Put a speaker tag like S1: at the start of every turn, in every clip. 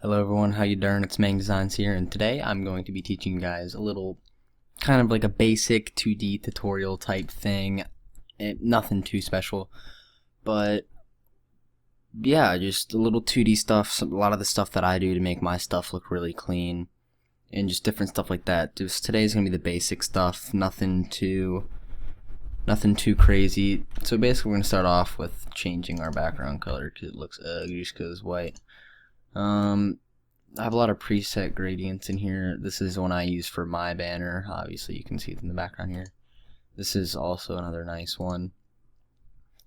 S1: Hello everyone, how you doing? It's MangDesigns here, and today I'm going to be teaching you guys a little kind of like a basic 2D tutorial type thing. Nothing too special, but yeah, just a little 2D stuff, a lot of the stuff that I do to make my stuff look really clean, and just different stuff like that. Just today's gonna be the basic stuff, nothing too crazy. So basically we're gonna start off with changing our background color because it looks ugly just because it's white. I have a lot of preset gradients in here. This is one I use for my banner. Obviously you can see it in the background here. This is also another nice one.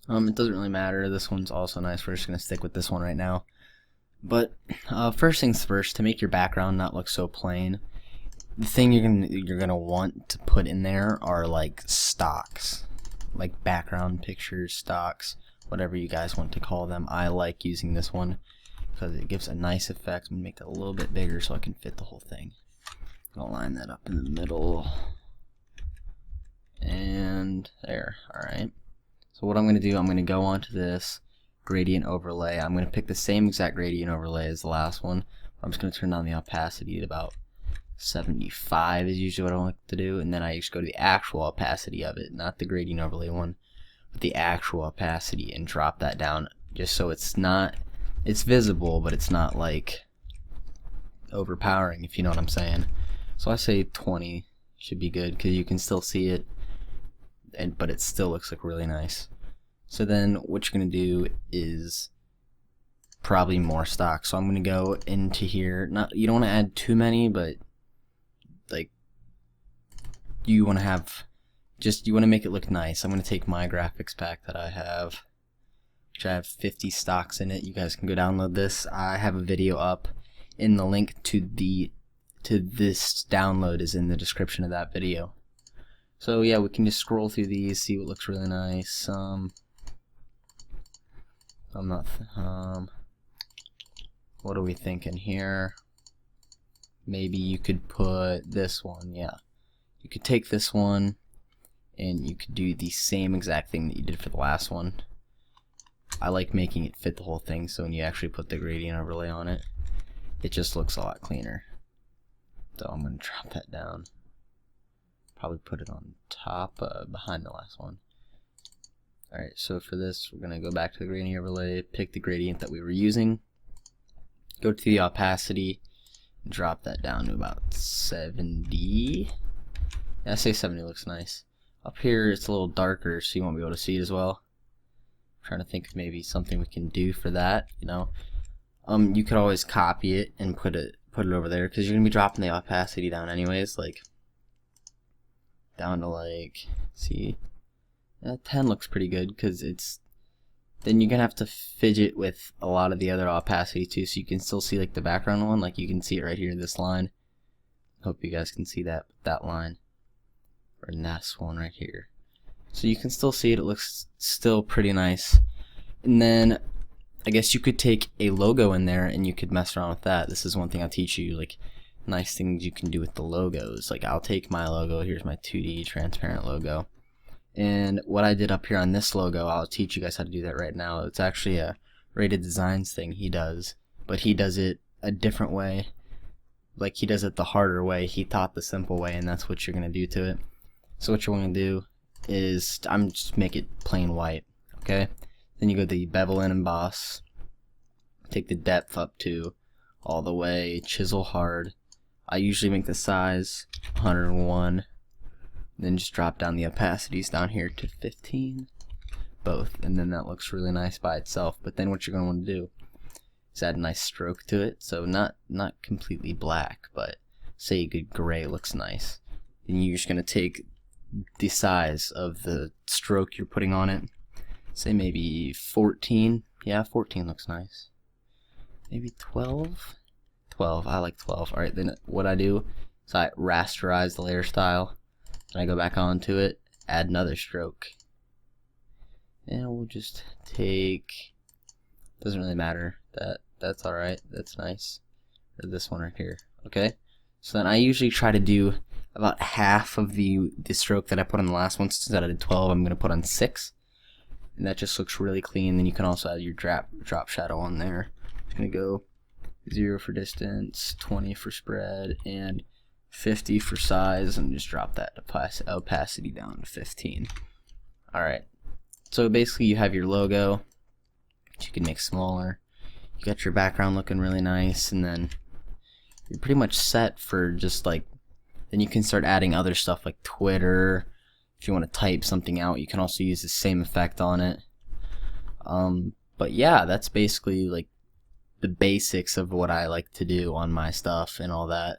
S1: It doesn't really matter. This one's also nice. We're just gonna stick with this one right now. But first things first, to make your background not look so plain, the thing you're gonna want to put in there are like stocks, like background pictures, stocks, whatever you guys want to call them. I like using this one because it gives a nice effect. I'm gonna make that a little bit bigger so I can fit the whole thing. I'll line that up in the middle, and there. Alright, so what I'm gonna do, I'm gonna go onto this gradient overlay. I'm gonna pick the same exact gradient overlay as the last one. I'm just gonna turn down the opacity to about 75 is usually what I like to do, and then I just go to the actual opacity of it, not the gradient overlay one, but the actual opacity, and drop that down just so it's visible, but it's not like overpowering, if you know what I'm saying. So I say 20 should be good because you can still see it, but it still looks like really nice. So then what you're gonna do is probably more stock. So I'm gonna go into here. You don't want to add too many, but like you want to make it look nice. I'm gonna take my graphics pack that I have, which I have 50 stocks in it. You guys can go download this. I have a video up, and the link to this download is in the description of that video. So yeah, we can just scroll through these, see what looks really nice. What are we thinking here? Maybe you could put this one. Yeah, you could take this one and you could do the same exact thing that you did for the last one. I like making it fit the whole thing, so when you actually put the gradient overlay on it, it just looks a lot cleaner. So I'm going to drop that down. Probably put it on top, behind the last one. Alright, so for this, we're going to go back to the gradient overlay, pick the gradient that we were using, go to the opacity, and drop that down to about 70. Yeah, I say 70 looks nice. Up here, it's a little darker, so you won't be able to see it as well. Trying to think of maybe something we can do for that, you know. You could always copy it and put it over there, because you're gonna be dropping the opacity down anyways, like down to like, see, 10 looks pretty good, because then you're gonna have to fidget with a lot of the other opacity too, so you can still see like the background one, like you can see it right here, this line. Hope you guys can see that line, or this one right here. So you can still see it, it looks still pretty nice. And then I guess you could take a logo in there and you could mess around with that. This is one thing I'll teach you, like nice things you can do with the logos. Like I'll take my logo, here's my 2D transparent logo. And what I did up here on this logo, I'll teach you guys how to do that right now. It's actually a Rated Designs thing he does, but he does it a different way. Like he does it the harder way. He taught the simple way, and that's what you're gonna do to it. So what you want to do is I'm just make it plain white, okay? Then you go to the bevel and emboss, take the depth up to all the way, chisel hard. I usually make the size 101, then just drop down the opacities down here to 15, both, and then that looks really nice by itself. But then what you're going to want to do is add a nice stroke to it, so not completely black, but say a good gray looks nice. Then you're just going to take the size of the stroke you're putting on it, say maybe 14. Yeah, 14 looks nice. Maybe 12. I like 12. Alright, then what I do is I rasterize the layer style, and I go back onto it, add another stroke, and we'll just take, doesn't really matter, that's alright, that's nice, or this one right here. Okay, so then I usually try to do about half of the stroke that I put on the last one. Since I did 12, I'm going to put on 6, and that just looks really clean. Then you can also add your drop shadow on there. I'm just going to go 0 for distance, 20 for spread, and 50 for size, and just drop that opacity down to 15. Alright, so basically you have your logo, which you can make smaller. You got your background looking really nice, and then you're pretty much set for just like, then you can start adding other stuff like Twitter. If you want to type something out, you can also use the same effect on it. But yeah, that's basically like the basics of what I like to do on my stuff and all that.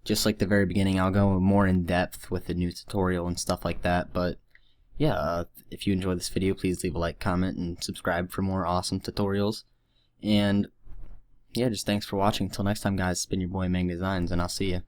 S1: Just like the very beginning, I'll go more in depth with the new tutorial and stuff like that. But yeah, if you enjoyed this video, please leave a like, comment, and subscribe for more awesome tutorials. And yeah, just thanks for watching. Until next time, guys, it's been your boy MangDesigns, and I'll see you.